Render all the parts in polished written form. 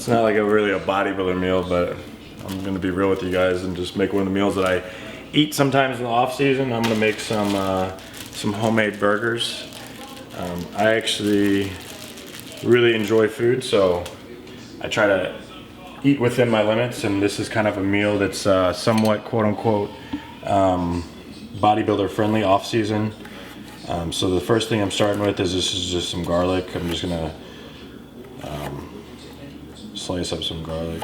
It's not like really a bodybuilder meal, but I'm gonna be real with you guys and just make one of the meals that I eat sometimes in the off season. I'm gonna make some homemade burgers. I actually really enjoy food, so I try to eat within my limits, and this is kind of a meal that's somewhat quote-unquote bodybuilder friendly off season. So the first thing I'm starting with is this is just some garlic. I'm just gonna slice up some garlic,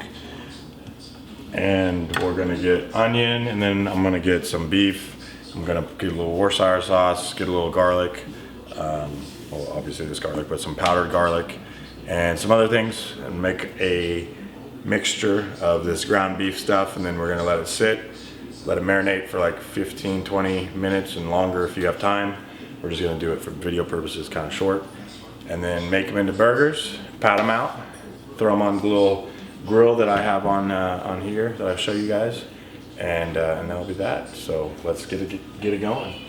and we're gonna get onion, and then I'm gonna get some beef. I'm gonna get a little Worcestershire sauce, get a little garlic, well obviously this garlic, but some powdered garlic and some other things, and make a mixture of this ground beef stuff, and then we're gonna let it sit, let it marinate for like 15-20 minutes and longer if you have time. We're just gonna do it for video purposes, kind of short, and then make them into burgers, pat them out, throw them on the little grill that I have on here that I'll show you guys, and that'll be that. So let's get it going.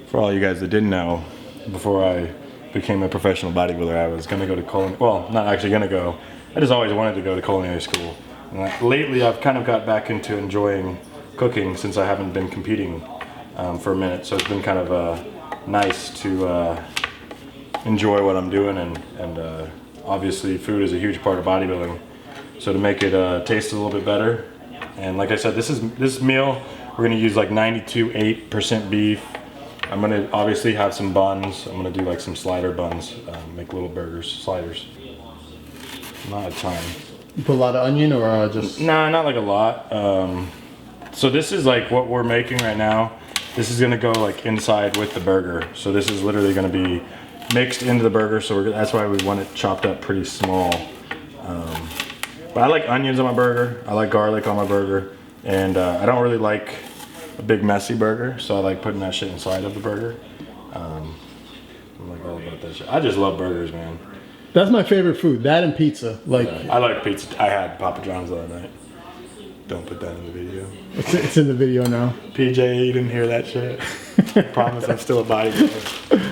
For all you guys that didn't know, before I became a professional bodybuilder, I was gonna go to well, not actually gonna go. I just always wanted to go to culinary school. And lately, I've kind of got back into enjoying cooking since I haven't been competing for a minute. So it's been kind of nice to enjoy what I'm doing, and obviously food is a huge part of bodybuilding. So to make it taste a little bit better, and like I said, this meal we're gonna use like 92.8% beef. I'm gonna obviously have some buns. I'm gonna do like some slider buns, make little burgers, sliders. Not a ton. You put a lot of onion, or just? Nah, not like a lot. So this is like what we're making right now. This is gonna go like inside with the burger. So this is literally gonna be mixed into the burger. So that's why we want it chopped up pretty small. But I like onions on my burger. I like garlic on my burger, and I don't really like a big messy burger, so I like putting that shit inside of the burger. I'm like all about that shit. I just love burgers, man. That's my favorite food. That and pizza. Like I like pizza. I had Papa John's the other night. Don't put that in the video. It's in the video now. PJ, you didn't hear that shit. I promise I'm still a bodybuilder.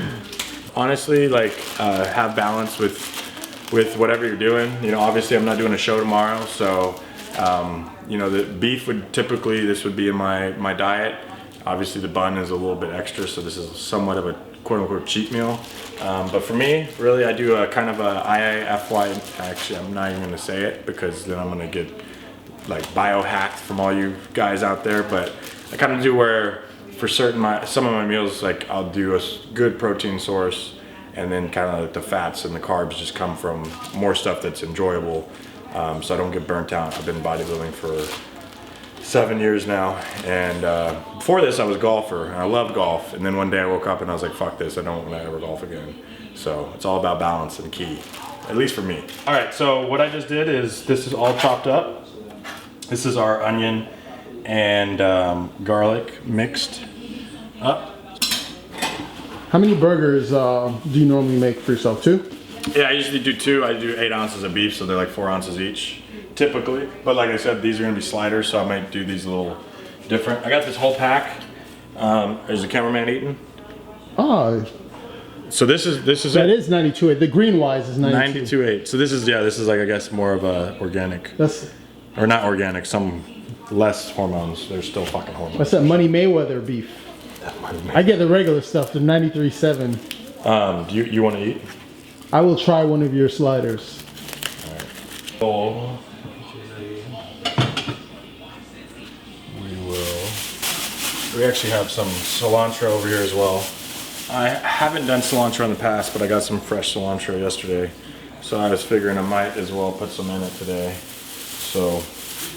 Honestly, like have balance with whatever you're doing. You know, obviously I'm not doing a show tomorrow, so you know, the beef would typically, this would be in my diet. Obviously the bun is a little bit extra, so this is somewhat of a quote-unquote cheat meal. But for me, really, I do a kind of a IFBB. Actually, I'm not even gonna say it because then I'm gonna get like biohacked from all you guys out there. But I kind of do where for some of my meals, like I'll do a good protein source, and then kind of like the fats and the carbs just come from more stuff that's enjoyable. So I don't get burnt out. I've been bodybuilding for 7 years now, and before this I was a golfer, and I loved golf, and then one day I woke up and I was like, fuck this, I don't want to ever golf again. So it's all about balance and key, at least for me. All right, so what I just did is, this is all chopped up. This is our onion and garlic mixed up. How many burgers do you normally make for yourself? 2? Yeah, I usually do 2. I do 8 ounces of beef, so they're like 4 ounces each, typically. But like I said, these are gonna be sliders, so I might do these a little different. I got this whole pack. Is the cameraman eating? Oh. So this is that is 92.8. The green wise is 92. 92.8. So this is like, I guess, more of a organic. Or not organic, some less hormones. There's still fucking hormones. What's that Money Mayweather beef? I get the regular stuff, the 93.7. Do you want to eat? I will try one of your sliders. All right. We actually have some cilantro over here as well. I haven't done cilantro in the past, but I got some fresh cilantro yesterday. So I was figuring I might as well put some in it today. So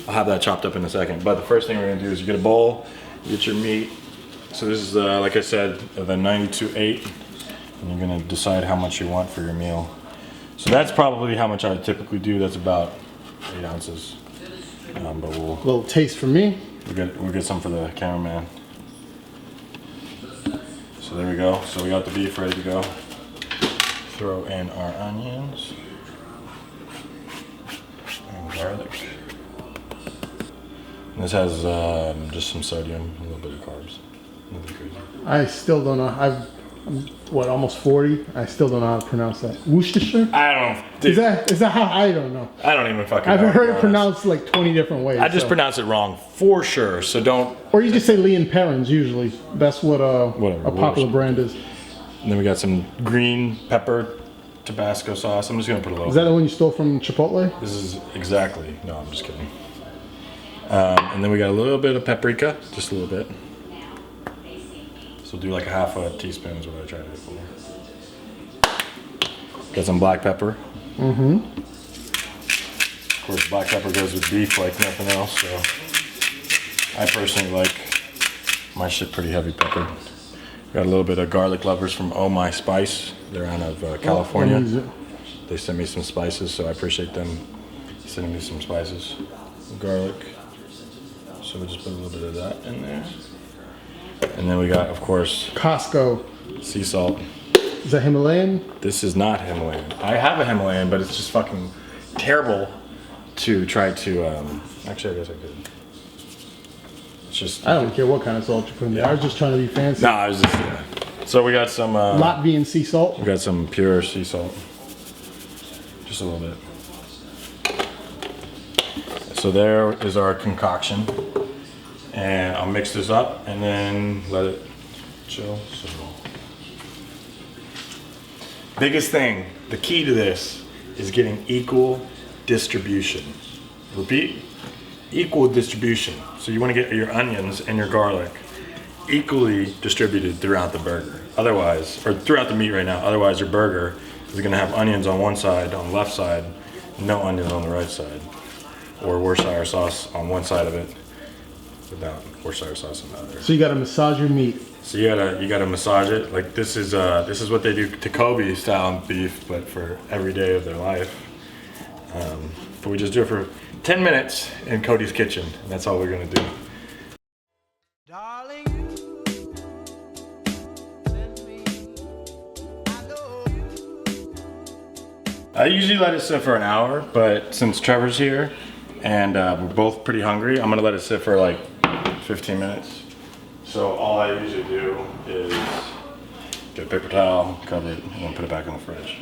I'll have that chopped up in a second. But the first thing we're gonna do is you get a bowl, you get your meat. So this is, like I said, the 92.8. And you're gonna decide how much you want for your meal. So that's probably how much I would typically do. That's about 8 ounces. But we'll... A little taste for me. We'll get some for the cameraman. So there we go. So we got the beef ready to go. Throw in our onions and garlic. And this has just some sodium, a little bit of carbs. Nothing crazy. I still don't know. what, almost 40. I still don't know how to pronounce that. Worcestershire? I don't. Dude, Is that how? I don't know. I don't even fucking. I've know, heard it pronounced like 20 different ways. I just pronounce it wrong for sure. So don't. Or you just say Lee and Perrins usually. That's what Whatever, a popular brand is. And then we got some green pepper Tabasco sauce. I'm just gonna put a little. Is that the one you stole from Chipotle? This is exactly. No, I'm just kidding. And then we got a little bit of paprika, just a little bit. So we'll do like a half a teaspoon is what I try to do for. Got some black pepper. Mm-hmm. Of course, black pepper goes with beef like nothing else, so I personally like my shit pretty heavy peppered. Got a little bit of garlic lovers from Oh My Spice. They're out of California. They sent me some spices, so I appreciate them sending me some spices. Garlic. So we'll just put a little bit of that in there. And then we got, of course, Costco sea salt. Is that Himalayan? This is not Himalayan. I have a Himalayan, but it's just fucking terrible to try to, actually I guess I could. It's just. I don't care what kind of salt you put in there. I was just trying to be fancy. No, I was just, yeah. So we got some. Latvian sea salt? We got some pure sea salt. Just a little bit. So there is our concoction. And I'll mix this up and then let it chill. So. Biggest thing, the key to this is getting equal distribution. Repeat, equal distribution. So you want to get your onions and your garlic equally distributed throughout the burger. Otherwise, or throughout the meat right now, otherwise your burger is going to have onions on one side, on the left side, no onions on the right side. Or Worcestershire sauce on one side of it, without Worcestershire sauce on the other. So you gotta massage your meat. So you gotta massage it. Like this is what they do to Kobe style beef, but for every day of their life. But we just do it for 10 minutes in Cody's kitchen, and that's all we're gonna do. Darling, I usually let it sit for an hour, but since Trevor's here and we're both pretty hungry, I'm gonna let it sit for like 15 minutes. So all I usually do is get a paper towel, cover it, and then put it back in the fridge.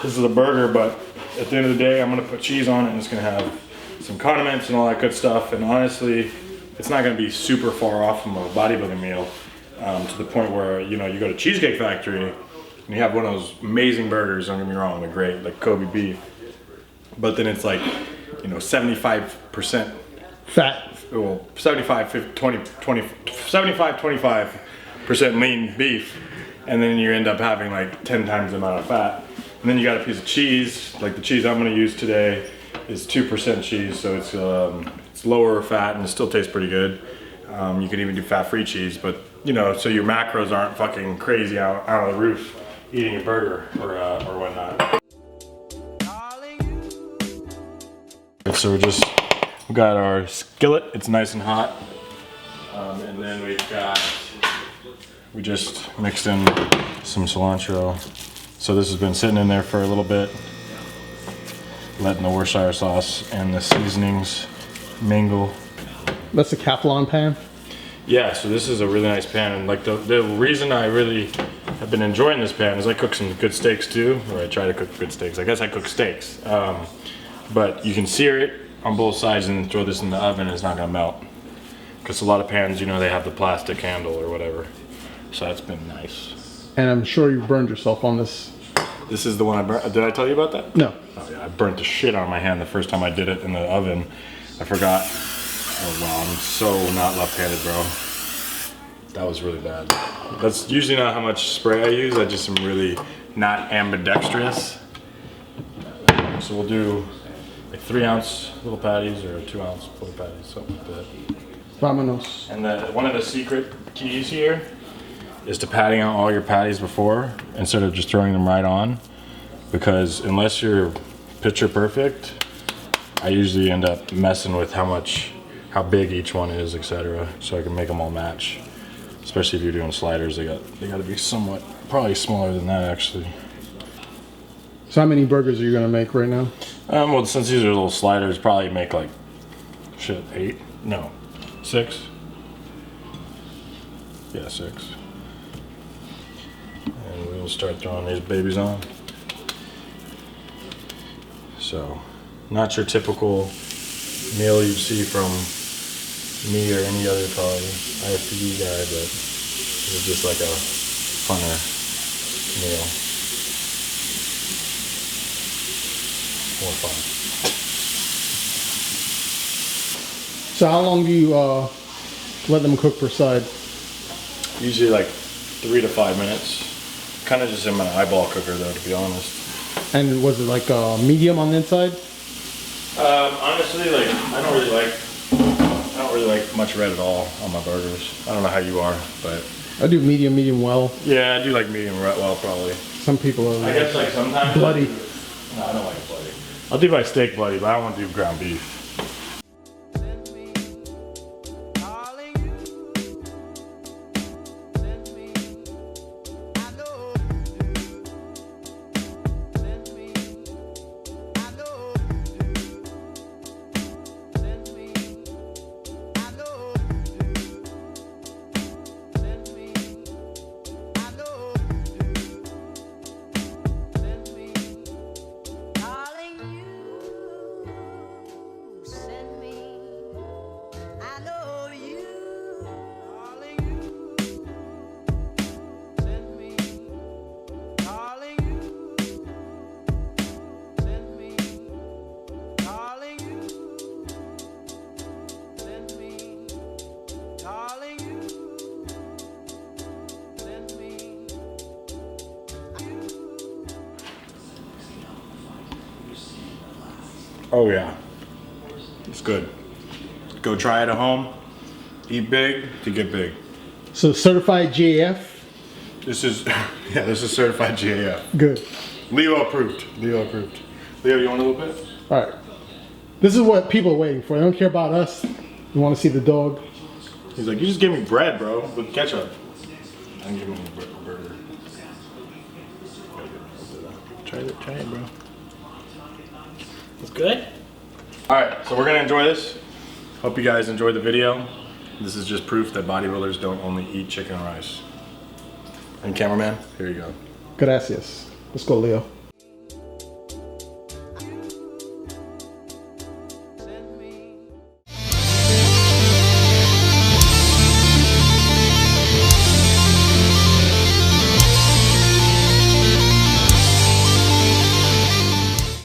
This is a burger, but at the end of the day, I'm gonna put cheese on it, and it's gonna have some condiments and all that good stuff. And honestly, it's not gonna be super far off from a bodybuilding meal. To the point where, you know, you go to Cheesecake Factory and you have one of those amazing burgers, don't get me wrong, they're great, like Kobe beef. But then it's like, you know, 75% fat. Well, 25% lean beef. And then you end up having like 10 times the amount of fat. And then you got a piece of cheese, like the cheese I'm gonna use today is 2% cheese, so it's lower fat and it still tastes pretty good. You can even do fat-free cheese, but you know, so your macros aren't fucking crazy out on the roof eating a burger or whatnot. So we got our skillet. It's nice and hot, and then we just mixed in some cilantro. So this has been sitting in there for a little bit, letting the Worcestershire sauce and the seasonings mingle. That's a Teflon pan? Yeah, so this is a really nice pan, and like the reason I really have been enjoying this pan is I cook some good steaks too, or I try to cook good steaks. I guess I cook steaks, but you can sear it on both sides and throw this in the oven and it's not gonna melt. Because a lot of pans, you know, they have the plastic handle or whatever, so that's been nice. And I'm sure you burned yourself on this. This is the one I burnt. Did I tell you about that? No. Oh yeah, I burnt the shit out of my hand the first time I did it in the oven. I forgot. Oh wow, I'm so not left-handed, bro. That was really bad. That's usually not how much spray I use. I just am really not ambidextrous. So we'll do like 3-ounce little patties or 2-ounce full patties, something like that. Vamonos. And one of the secret keys here is to patting out all your patties before instead of just throwing them right on. Because unless you're picture perfect, I usually end up messing with how big each one is, etc. So I can make them all match. Especially if you're doing sliders, they got to be somewhat, probably smaller than that actually. So how many burgers are you gonna make right now? Well, since these are little sliders, probably make like, shit, 8? No, 6? Yeah, 6. And we'll start throwing these babies on. So, not your typical meal you'd see from me or any other probably IFBB guy, but it's just like a funner meal. More fun. So how long do you let them cook per side? Usually like 3 to 5 minutes. Kind of just in my eyeball cooker though, to be honest. And was it like medium on the inside? Honestly, like I don't really like much red at all on my burgers. I don't know how you are, but I do medium well. yeah, I do like medium well probably. Some people are I guess like sometimes bloody. No, I don't like bloody. I'll do my steak bloody, but I don't want to do ground beef. Oh yeah, it's good. Go try it at home. Eat big to get big. So certified GAF? This is, yeah, this is certified GAF. Good. Leo approved. Leo approved. Leo, you want a little bit? All right. This is what people are waiting for. They don't care about us. They want to see the dog. He's like, you just give me bread, bro, with ketchup. I can give him a burger. Try it, bro. It's good? Alright, so we're gonna enjoy this. Hope you guys enjoyed the video. This is just proof that bodybuilders don't only eat chicken and rice. And cameraman, here you go. Gracias. Let's go, Leo.